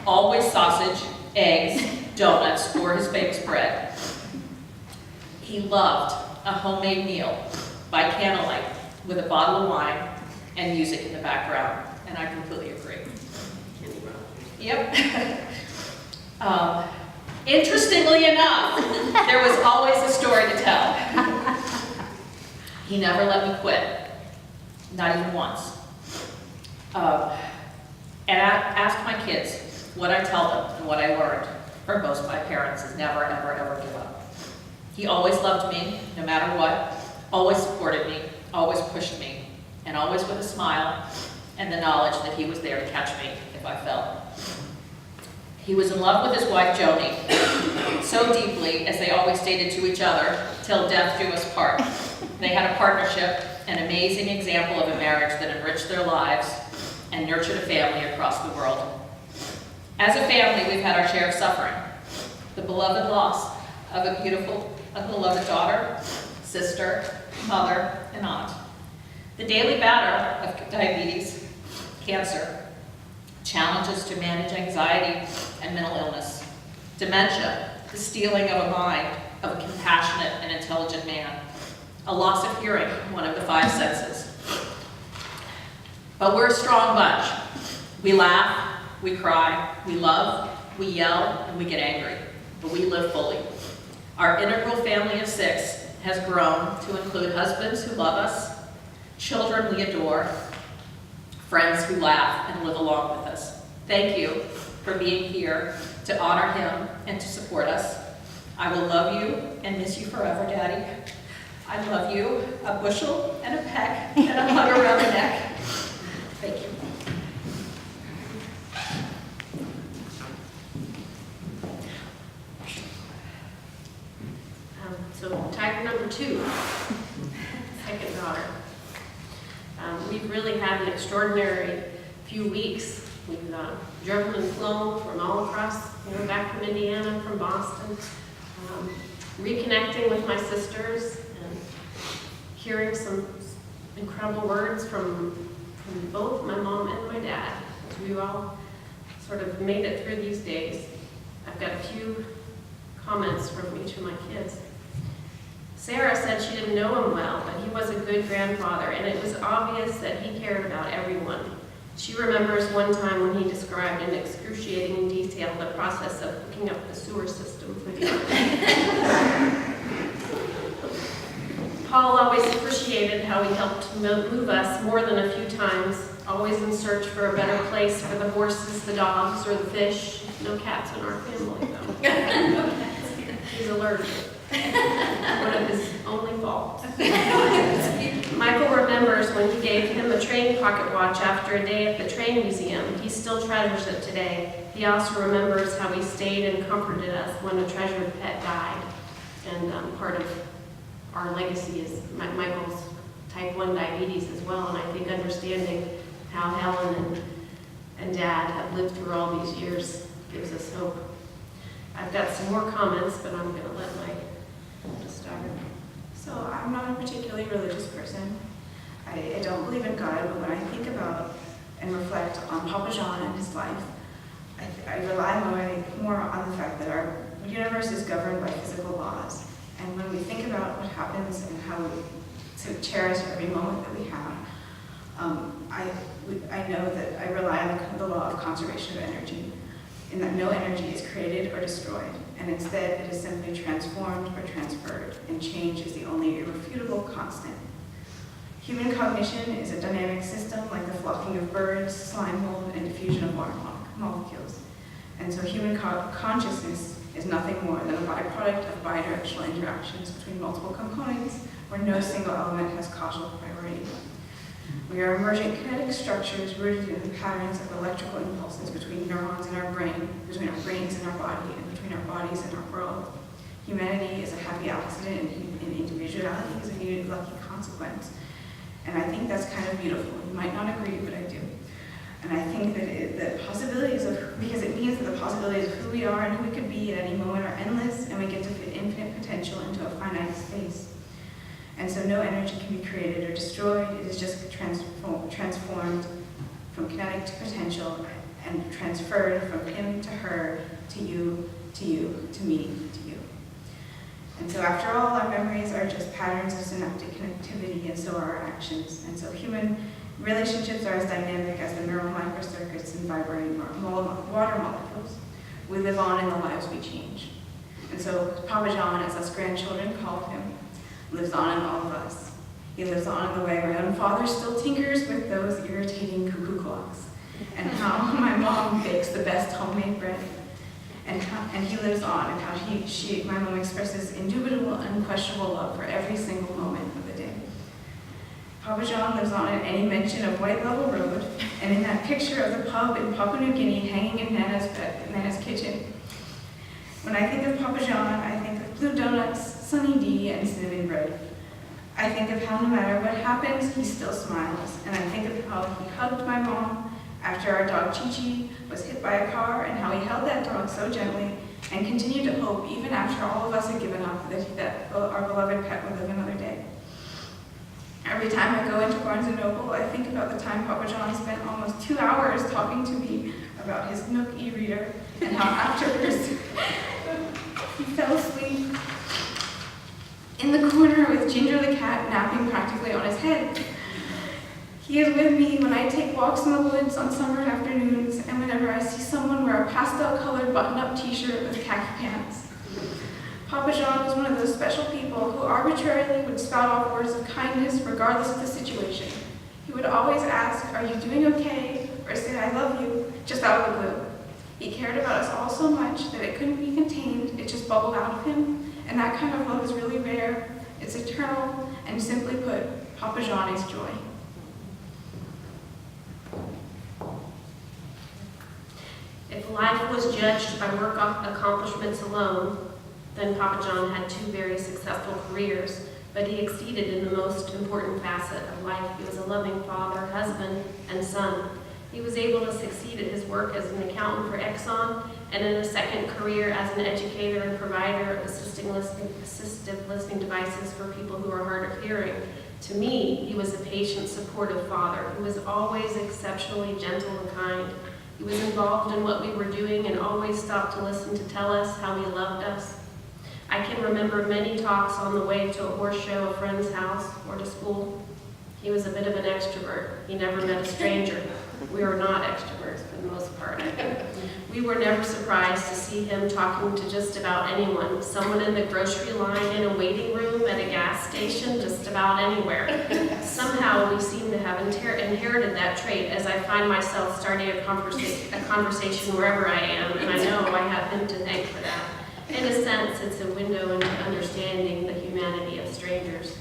always sausage, eggs, donuts, or his famous bread. He loved a homemade meal by candlelight with a bottle of wine and music in the background, and I completely agree. Yep. Interestingly enough, there was always a story to tell. He never let me quit, not even once. And I ask my kids what I tell them and what I learned from both my parents is never, ever, ever give up. He always loved me, no matter what, always supported me, always pushed me, and always with a smile and the knowledge that he was there to catch me if I fell. He was in love with his wife, Joni, so deeply, as they always stated to each other, till death do us part. They had a partnership, an amazing example of a marriage that enriched their lives and nurtured a family across the world. As a family, we've had our share of suffering, the beloved loss of a beloved daughter, sister, mother, and aunt, the daily battle of diabetes, cancer, challenges to manage anxiety and mental illness, dementia, the stealing of a mind of a compassionate and intelligent man, a loss of hearing, one of the five senses. But we're a strong bunch. We laugh, we cry, we love, we yell, and we get angry, but we live fully. Our integral family of 6 has grown to include husbands who love us, children we adore, friends who laugh and live along with us. Thank you for being here to honor him and to support us. I will love you and miss you forever, Daddy. I love you, a bushel and a peck and a hug around the neck. Thank you. So tiger number 2, second daughter. We've really had an extraordinary few weeks. We've driven and flown from all across, back from Indiana, from Boston, reconnecting with my sisters and hearing some incredible words from both my mom and my dad. We've all sort of made it through these days. I've got a few comments from each of my kids. Sarah said she didn't know him well, but he was a good grandfather, and it was obvious that he cared about everyone. She remembers one time when he described in excruciating detail the process of hooking up the sewer system for the Paul always appreciated how he helped move us more than a few times, always in search for a better place for the horses, the dogs, or the fish. No cats in our family, though. He's allergic. One of his only faults. Michael remembers when he gave him a train pocket watch after a day at the train museum. He still treasures it today. He also remembers how he stayed and comforted us when a treasured pet died. And part of our legacy is Michael's type 1 diabetes as well, and I think understanding how Helen and Dad have lived through all these years gives us hope. I've got some more comments, but I'm going to let Mike start. So I'm not a particularly religious person. I don't believe in God, but when I think about and reflect on Papa John and his life, I rely more on the fact that our universe is governed by physical laws. And when we think about what happens and how to cherish every moment that we have, I know that I rely on the law of conservation of energy, in that no energy is created or destroyed, and instead it is simply transformed or transferred, and change is the only irrefutable constant. Human cognition is a dynamic system like the flocking of birds, slime mold, and diffusion of water molecules. And so human consciousness is nothing more than a byproduct of bidirectional interactions between multiple components where no single element has causal priority. We are emergent kinetic structures rooted in the patterns of electrical impulses between neurons in our brain, between our brains and our body, and between our bodies and our world. Humanity is a happy accident, and individuality is a needed lucky consequence. And I think that's kind of beautiful. You might not agree, but I do. And I think that the possibilities of, because it means that the possibilities of who we are and who we could be at any moment are endless, and we get to fit infinite potential into a finite space. And so no energy can be created or destroyed. It is just transformed from kinetic to potential, and transferred from him to her, to you, to you, to me, to you. And so after all, our memories are just patterns of synaptic connectivity, and so are our actions. And so human relationships are as dynamic as the neural microcircuits and vibrating water molecules. We live on in the lives we change. And so Papa John, as us grandchildren called him, lives on in all of us. He lives on in the way my own father still tinkers with those irritating cuckoo clocks, and how my mom bakes the best homemade bread, and he lives on in how my mom expresses indubitable, unquestionable love for every single moment of the day. Papa John lives on in any mention of White Level Road, and in that picture of the pub in Papua New Guinea hanging in Nana's kitchen. When I think of Papa John, I think of blue donuts, Sunny D, and cinnamon bread. I think of how no matter what happens, he still smiles, and I think of how he hugged my mom after our dog Chi-Chi was hit by a car, and how he held that dog so gently and continued to hope, even after all of us had given up, that our beloved pet would live another day. Every time I go into Barnes & Noble, I think about the time Papa John spent almost 2 hours talking to me about his Nook e-reader, and how afterwards he fell asleep in the corner with Ginger the cat napping practically on his head. He is with me when I take walks in the woods on summer afternoons, and whenever I see someone wear a pastel-colored button-up t-shirt with khaki pants. Papa John was one of those special people who arbitrarily would spout off words of kindness regardless of the situation. He would always ask, "Are you doing okay?" or say, "I love you," just out of the blue. He cared about us all so much that it couldn't be contained, it just bubbled out of him. And that kind of love is really rare, it's eternal, and simply put, Papa John is joy. If life was judged by work accomplishments alone, then Papa John had 2 very successful careers, but he exceeded in the most important facet of life. He was a loving father, husband, and son. He was able to succeed at his work as an accountant for Exxon, and in a second career as an educator and provider of assistive listening devices for people who are hard of hearing. To me, he was a patient, supportive father who was always exceptionally gentle and kind. He was involved in what we were doing and always stopped to listen to tell us how he loved us. I can remember many talks on the way to a horse show, a friend's house, or to school. He was a bit of an extrovert. He never met a stranger. We were not extroverts for the most part. We were never surprised to see him talking to just about anyone, someone in the grocery line, in a waiting room, at a gas station, just about anywhere. Somehow we seem to have inherited that trait, as I find myself starting a conversation wherever I am, and I know I have him to thank for that. In a sense, it's a window into understanding the humanity of strangers.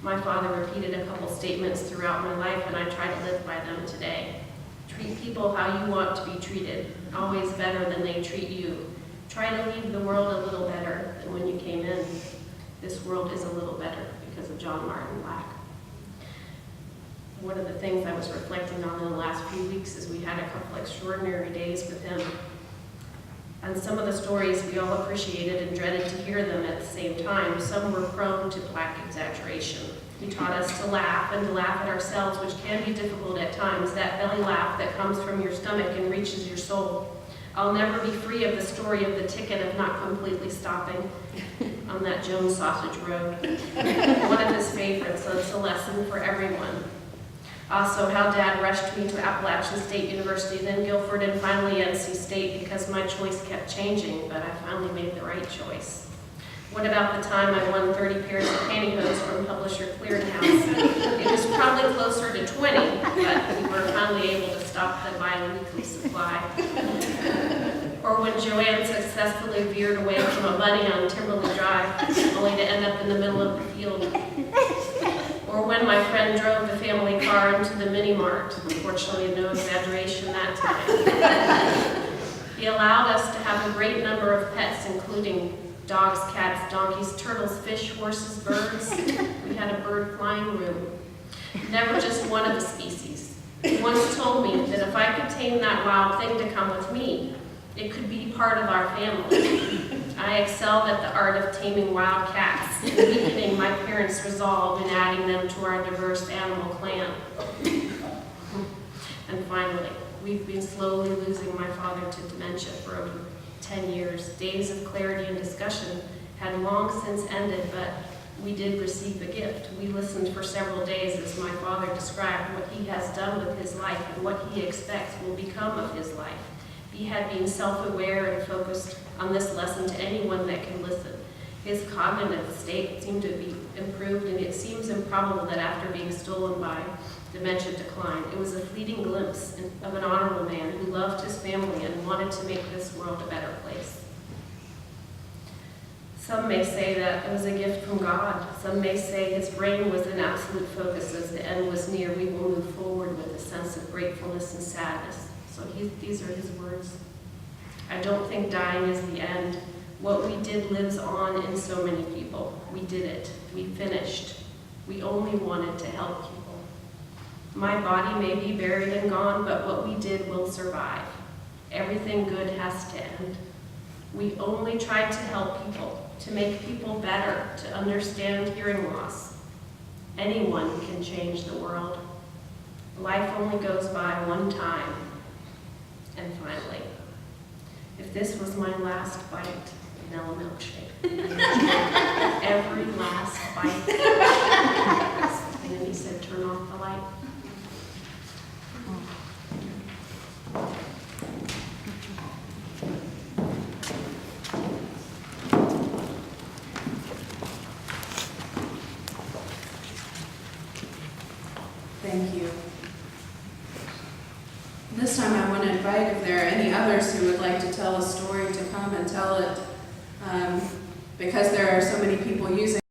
My father repeated a couple statements throughout my life, and I try to live by them today. Treat people how you want to be treated, always better than they treat you. Try to leave the world a little better than when you came in. This world is a little better because of John Martin Black. One of the things I was reflecting on in the last few weeks is we had a couple extraordinary days with him. And some of the stories we all appreciated and dreaded to hear them at the same time. Some were prone to Black exaggeration. He taught us to laugh and to laugh at ourselves, which can be difficult at times, that belly laugh that comes from your stomach and reaches your soul. I'll never be free of the story of the ticket of not completely stopping on that Jones Sausage Road. One of his favorites, so it's a lesson for everyone. Also, how Dad rushed me to Appalachian State University, then Guilford, and finally NC State because my choice kept changing, but I finally made the right choice. What about the time I won 30 pairs of pantyhose from Publisher Clearinghouse? It was probably closer to 20, but we were finally able to stop the bi-weekly supply. Or when Joanne successfully veered away from a bunny on Timberley Drive, only to end up in the middle of the field. Or when my friend drove the family car into the mini-mart, unfortunately no exaggeration that time. He allowed us to have a great number of pets, including dogs, cats, donkeys, turtles, fish, horses, birds. We had a bird flying room. Never just one of the species. He once told me that if I could tame that wild thing to come with me, it could be part of our family. I excelled at the art of taming wild cats, and weakening my parents' resolve in adding them to our diverse animal clan. And finally, We've been slowly losing my father to dementia for over 10 years. Days of clarity and discussion had long since ended, but we did receive a gift. We listened for several days as my father described what he has done with his life and what he expects will become of his life. He had been self-aware and focused on this lesson to anyone that can listen. His cognitive state seemed to be improved, and it seems improbable that after being stolen by dementia declined. It was a fleeting glimpse of an honorable man who loved his family and wanted to make this world a better place. Some may say that it was a gift from God. Some may say his brain was in absolute focus as the end was near. We will move forward with a sense of gratefulness and sadness. So these are his words. I don't think dying is the end. What we did lives on in so many people. We did it. We finished. We only wanted to help people. My body may be buried and gone, but what we did will survive. Everything good has to end. We only tried to help people, to make people better, to understand hearing loss. Anyone can change the world. Life only goes by one time. And finally, if this was my last bite of vanilla milkshake, every last bite. And then he said, turn off the light. Thank you. This time I want to invite, if there are any others who would like to tell a story, to come and tell it, because there are so many people using